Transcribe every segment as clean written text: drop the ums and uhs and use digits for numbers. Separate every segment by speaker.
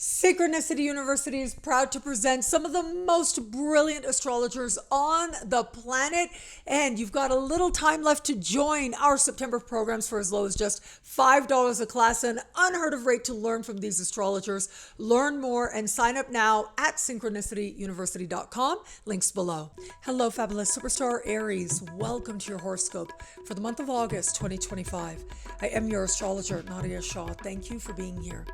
Speaker 1: Synchronicity University is proud to present some of the most brilliant astrologers on the planet, and you've got a little time left to join our September programs for as low as just $5 a class, an unheard of rate to learn from these astrologers. Learn more and sign up now at synchronicityuniversity.com. Links below. Hello, fabulous superstar Aries. Welcome to your horoscope for the month of August 2025. I am your astrologer, Nadiya Shah. Thank you for being here.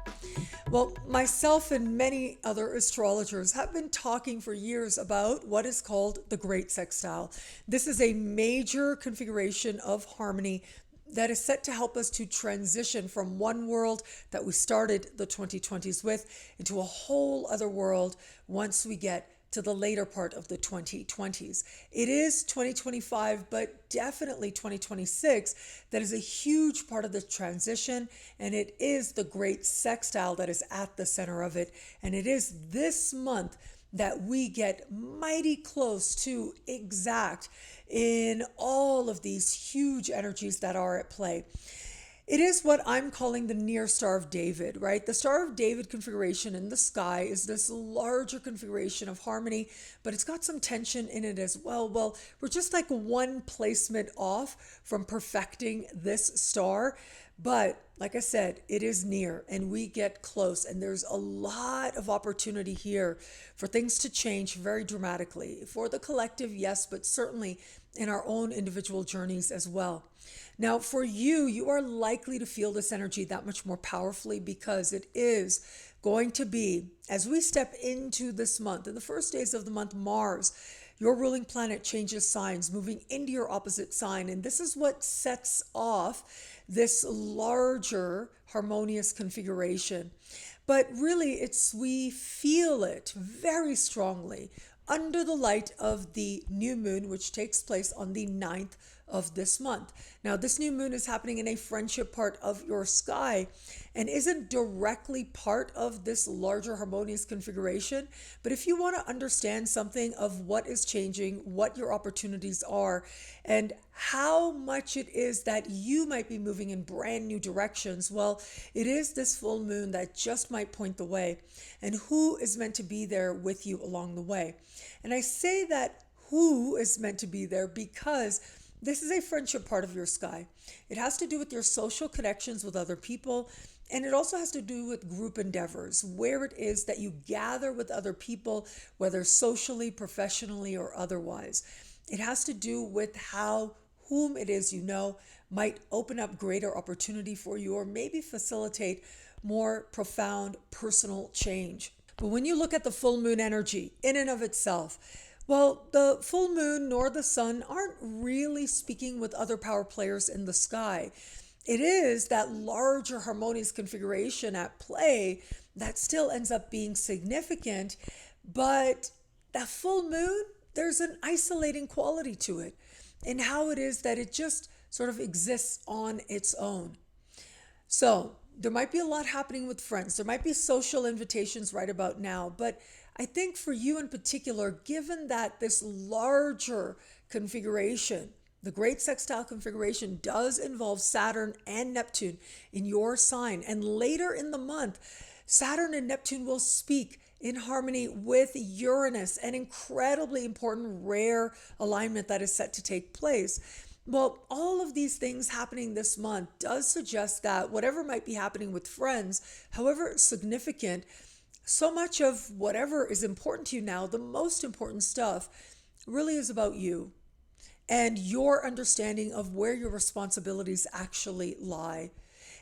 Speaker 1: Well, myself and many other astrologers have been talking for years about what is called the Great Sexile. This is a major configuration of harmony that is set to help us to transition from one world that we started the 2020s with into a whole other world once we get to the later part of the 2020s. It is 2025, but definitely 2026 that is a huge part of the transition, and it is the Great Sextile that is at the center of it. And it is this month that we get mighty close to exact in all of these huge energies that are at play. It is what I'm calling the near Star of David, right? The Star of David configuration in the sky is this larger configuration of harmony, but it's got some tension in it as well. Well, we're just like one placement off from perfecting this star. But like I said, it is near and we get close, and there's a lot of opportunity here for things to change very dramatically for the collective, yes, but certainly in our own individual journeys as well. Now, for you, you are likely to feel this energy that much more powerfully because it is going to be, as we step into this month, in the first days of the month, Mars, your ruling planet changes signs, moving into your opposite sign. And this is what sets off this larger harmonious configuration. But really, we feel it very strongly under the light of the new moon, which takes place on the 9th of this month. Now, this new moon is happening in a friendship part of your sky and isn't directly part of this larger harmonious configuration. But if you want to understand something of what is changing, what your opportunities are, and how much it is that you might be moving in brand new directions, well, it is this full moon that just might point the way, and who is meant to be there with you along the way. And I say that who is meant to be there because this is a friendship part of your sky. It has to do with your social connections with other people, and it also has to do with group endeavors, where it is that you gather with other people, whether socially, professionally, or otherwise. It has to do with how whom it is you know might open up greater opportunity for you or maybe facilitate more profound personal change. But when you look at the full moon energy in and of itself, well, the full moon nor the sun aren't really speaking with other power players in the sky. It is that larger harmonious configuration at play that still ends up being significant, but that full moon, there's an isolating quality to it in how it is that it just sort of exists on its own. So there might be a lot happening with friends. There might be social invitations right about now, but I think for you in particular, given that this larger configuration, the Great Sextile configuration, does involve Saturn and Neptune in your sign, and later in the month, Saturn and Neptune will speak in harmony with Uranus, an incredibly important, rare alignment that is set to take place. Well, all of these things happening this month does suggest that whatever might be happening with friends, however significant, so much of whatever is important to you now, the most important stuff, really is about you and your understanding of where your responsibilities actually lie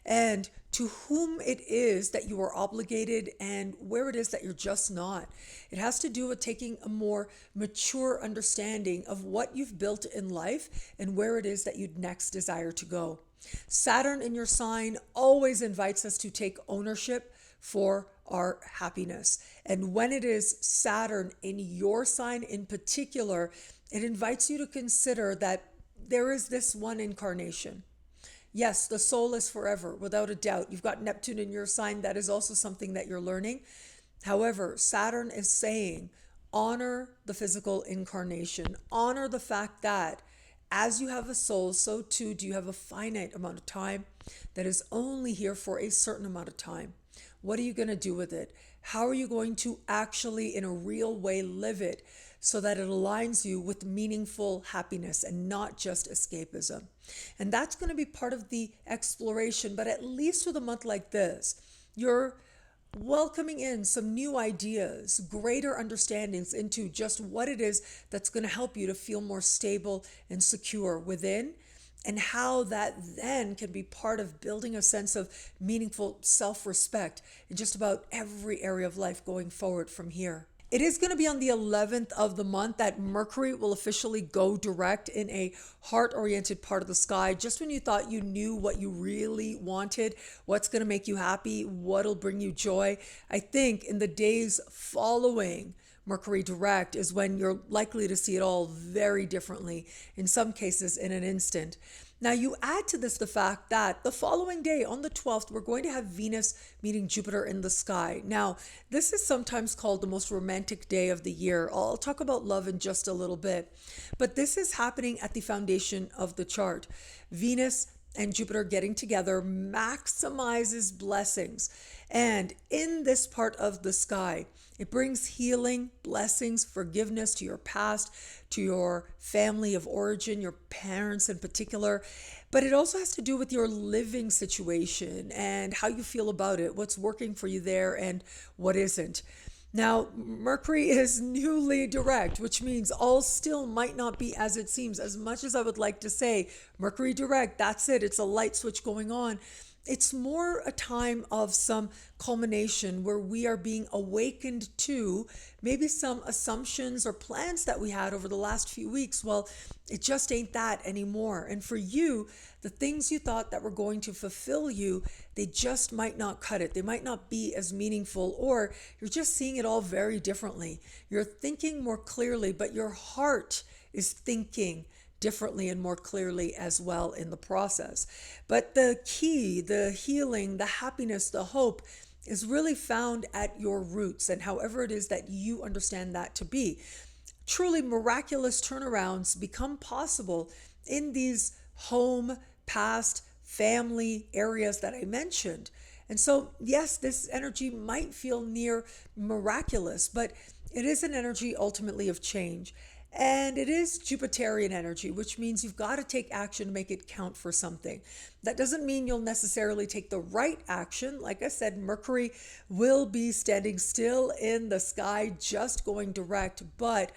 Speaker 1: and to whom it is that you are obligated and where it is that you're just not. It has to do with taking a more mature understanding of what you've built in life and where it is that you'd next desire to go. Saturn in your sign always invites us to take ownership for our happiness. And when it is Saturn in your sign in particular, it invites you to consider that there is this one incarnation. Yes, the soul is forever, without a doubt. You've got Neptune in your sign. That is also something that you're learning. However, Saturn is saying, honor the physical incarnation. Honor the fact that as you have a soul, so too do you have a finite amount of time that is only here for a certain amount of time. What are you going to do with it? How are you going to actually, in a real way, live it so that it aligns you with meaningful happiness and not just escapism? And that's going to be part of the exploration. But at least with a month like this, you're welcoming in some new ideas, greater understandings into just what it is that's going to help you to feel more stable and secure within, and how that then can be part of building a sense of meaningful self-respect in just about every area of life going forward from here. It is going to be on the 11th of the month that Mercury will officially go direct in a heart-oriented part of the sky. Just when you thought you knew what you really wanted, what's going to make you happy, what'll bring you joy, I think in the days following Mercury Direct is when you're likely to see it all very differently, in some cases in an instant. Now, you add to this the fact that the following day, on the 12th, we're going to have Venus meeting Jupiter in the sky. Now, this is sometimes called the most romantic day of the year. I'll talk about love in just a little bit. But this is happening at the foundation of the chart. Venus and Jupiter getting together maximizes blessings. And in this part of the sky, it brings healing, blessings, forgiveness to your past, to your family of origin, your parents in particular. But it also has to do with your living situation and how you feel about it, what's working for you there and what isn't. Now, Mercury is newly direct, which means all still might not be as it seems. As much as I would like to say, Mercury direct, that's it, it's a light switch going on. It's more a time of some culmination where we are being awakened to maybe some assumptions or plans that we had over the last few weeks. Well, it just ain't that anymore. And for you, the things you thought that were going to fulfill you, they just might not cut it. They might not be as meaningful, or you're just seeing it all very differently. You're thinking more clearly, but your heart is thinking differently and more clearly as well in the process. But the key, the healing, the happiness, the hope is really found at your roots, and however it is that you understand that to be. Truly miraculous turnarounds become possible in these home, past, family areas that I mentioned. And so, yes, this energy might feel near miraculous, but it is an energy ultimately of change. And it is Jupiterian energy, which means you've got to take action to make it count for something. That doesn't mean you'll necessarily take the right action. Like I said, Mercury will be standing still in the sky, just going direct. But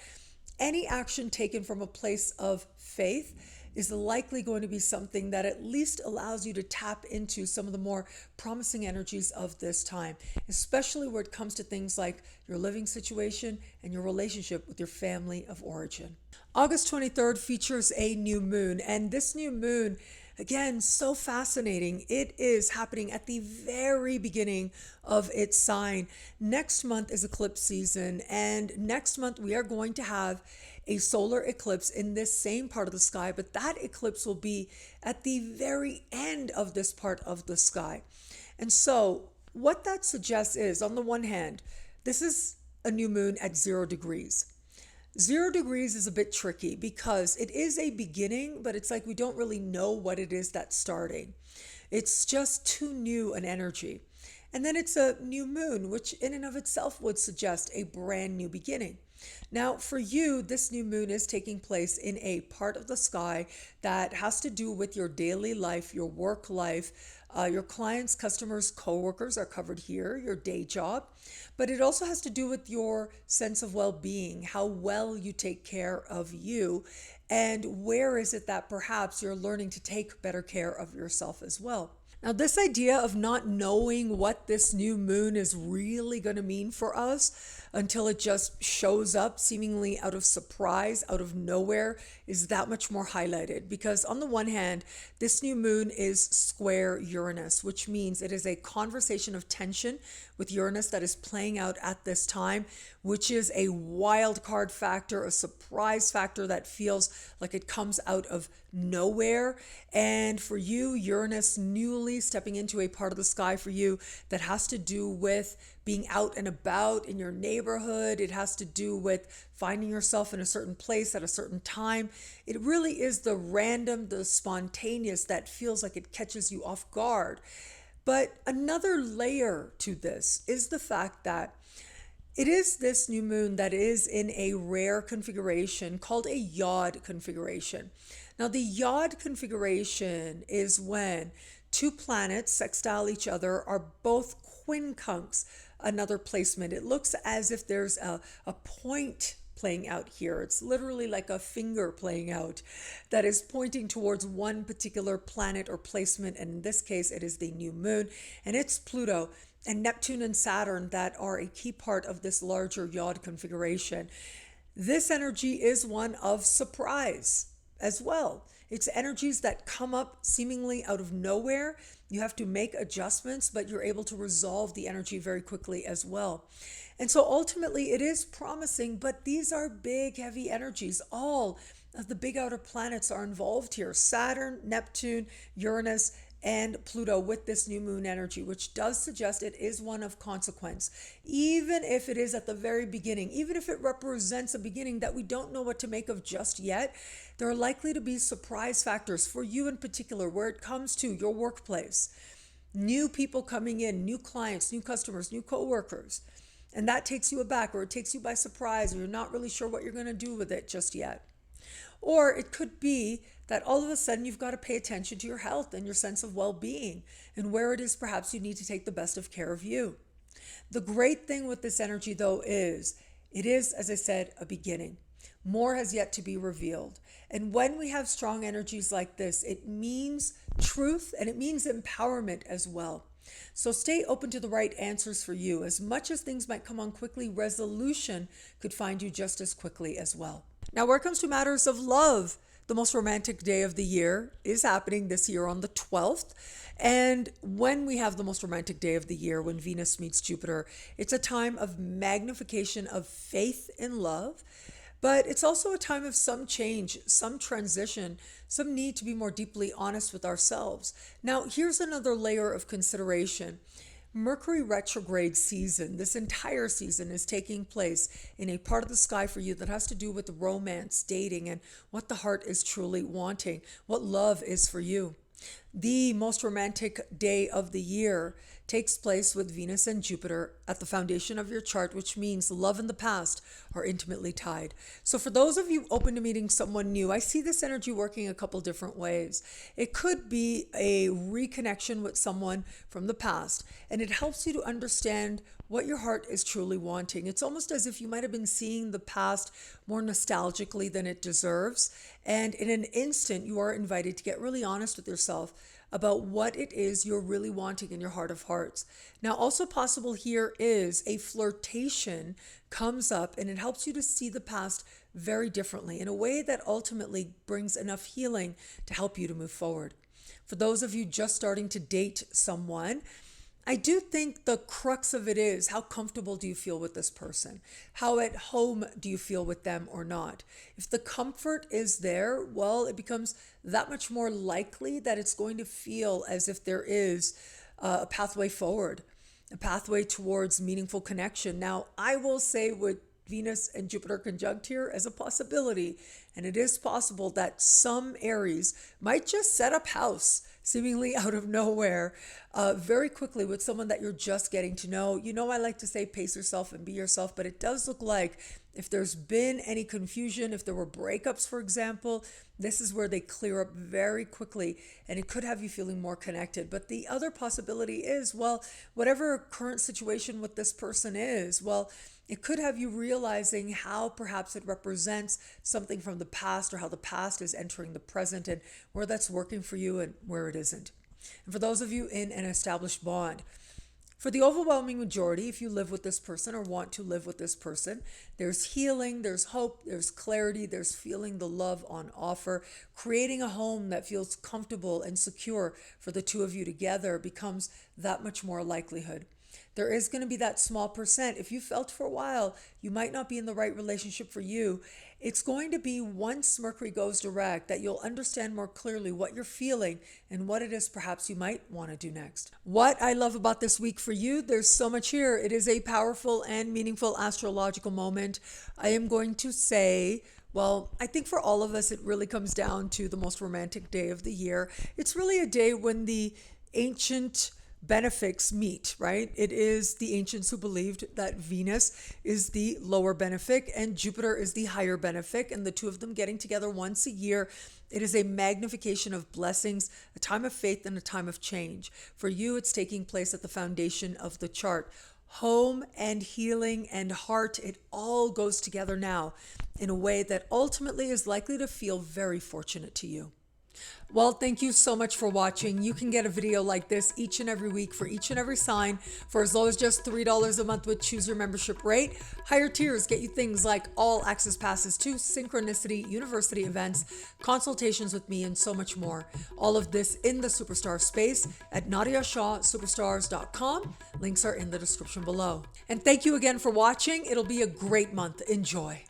Speaker 1: any action taken from a place of faith is likely going to be something that at least allows you to tap into some of the more promising energies of this time, especially where it comes to things like your living situation and your relationship with your family of origin. August 23rd features a new moon, and this new moon, again, so fascinating. It is happening at the very beginning of its sign. Next month is eclipse season, and next month we are going to have a solar eclipse in this same part of the sky, but that eclipse will be at the very end of this part of the sky. And so what that suggests is, on the one hand, this is a new moon at 0 degrees. 0 degrees is a bit tricky because it is a beginning, but it's like we don't really know what it is that's starting. It's just too new an energy. And then it's a new moon, which in and of itself would suggest a brand new beginning. Now, for you, this new moon is taking place in a part of the sky that has to do with your daily life, your work life. Your clients, customers, coworkers are covered here, your day job. But it also has to do with your sense of well-being, how well you take care of you, and where is it that perhaps you're learning to take better care of yourself as well. Now, this idea of not knowing what this new moon is really going to mean for us until it just shows up seemingly out of surprise, out of nowhere, is that much more highlighted. Because on the one hand, this new moon is square Uranus, which means it is a conversation of tension with Uranus that is playing out at this time, which is a wild card factor, a surprise factor that feels like it comes out of nowhere. And for you, Uranus newly stepping into a part of the sky for you that has to do with being out and about in your neighborhood. It has to do with finding yourself in a certain place at a certain time. It really is the random, the spontaneous that feels like it catches you off guard. But another layer to this is the fact that it is this new moon that is in a rare configuration called a yod configuration. Now, the yod configuration is when two planets sextile each other, are both quincunx, another placement. It looks as if there's a point playing out here. It's literally like a finger playing out that is pointing towards one particular planet or placement. And in this case, it is the new moon, and it's Pluto and Neptune and Saturn that are a key part of this larger yod configuration. This energy is one of surprise as well. It's energies that come up seemingly out of nowhere. You have to make adjustments, but you're able to resolve the energy very quickly as well. And so ultimately it is promising, but these are big, heavy energies. All of the big outer planets are involved here: Saturn, Neptune, Uranus, and Pluto with this new moon energy, which does suggest it is one of consequence. Even if it is at the very beginning, even if it represents a beginning that we don't know what to make of just yet, there are likely to be surprise factors for you in particular where it comes to your workplace. New people coming in, new clients, new customers, new coworkers. And that takes you aback, or it takes you by surprise, or you're not really sure what you're going to do with it just yet. Or it could be that all of a sudden you've got to pay attention to your health and your sense of well-being, and where it is perhaps you need to take the best of care of you. The great thing with this energy, though, is it is, as I said, a beginning. More has yet to be revealed. And when we have strong energies like this, it means truth and it means empowerment as well. So stay open to the right answers for you. As much as things might come on quickly, resolution could find you just as quickly as well. Now, where it comes to matters of love, the most romantic day of the year is happening this year on the 12th. And when we have the most romantic day of the year, when Venus meets Jupiter, it's a time of magnification of faith in love. But it's also a time of some change, some transition, some need to be more deeply honest with ourselves. Now, here's another layer of consideration. Mercury retrograde season, this entire season, is taking place in a part of the sky for you that has to do with romance, dating, and what the heart is truly wanting, what love is for you. The most romantic day of the year takes place with Venus and Jupiter at the foundation of your chart, which means love and the past are intimately tied. So for those of you open to meeting someone new, I see this energy working a couple different ways. It could be a reconnection with someone from the past, and it helps you to understand what your heart is truly wanting. It's almost as if you might have been seeing the past more nostalgically than it deserves. And in an instant, you are invited to get really honest with yourself about what it is you're really wanting in your heart of hearts. Now, also possible here is a flirtation comes up, and it helps you to see the past very differently in a way that ultimately brings enough healing to help you to move forward. For those of you just starting to date someone, I do think the crux of it is, how comfortable do you feel with this person? How at home do you feel with them or not? If the comfort is there, well, it becomes that much more likely that it's going to feel as if there is a pathway forward, a pathway towards meaningful connection. Now, I will say with Venus and Jupiter conjunct here as a possibility, and it is possible that some Aries might just set up house seemingly out of nowhere very quickly with someone that you're just getting to know. You know, I like to say pace yourself and be yourself, but it does look like if there's been any confusion, if there were breakups, for example, this is where they clear up very quickly, and it could have you feeling more connected. But the other possibility is, well, whatever current situation with this person is, well, it could have you realizing how perhaps it represents something from the past, or how the past is entering the present, and where that's working for you and where it isn't. And for those of you in an established bond, for the overwhelming majority, if you live with this person or want to live with this person, there's healing, there's hope, there's clarity, there's feeling the love on offer. Creating a home that feels comfortable and secure for the two of you together becomes that much more likelihood. There is going to be that small percent. If you felt for a while you might not be in the right relationship for you, it's going to be once Mercury goes direct that you'll understand more clearly what you're feeling and what it is perhaps you might want to do next. What I love about this week for you, there's so much here. It is a powerful and meaningful astrological moment. I am going to say, well, I think for all of us, it really comes down to the most romantic day of the year. It's really a day when the ancient benefics meet, right? It is the ancients who believed that Venus is the lower benefic and Jupiter is the higher benefic, and the two of them getting together once a year. It is a magnification of blessings, a time of faith, and a time of change. For you, it's taking place at the foundation of the chart. Home and healing and heart, it all goes together now in a way that ultimately is likely to feel very fortunate to you. Well, thank you so much for watching. You can get a video like this each and every week for each and every sign for as low as just $3 a month with Choose Your Membership rate. Higher tiers get you things like all access passes to Synchronicity, university events, consultations with me, and so much more. All of this in the Superstar space at NadiyaShahSuperstars.com. Links are in the description below. And thank you again for watching. It'll be a great month. Enjoy.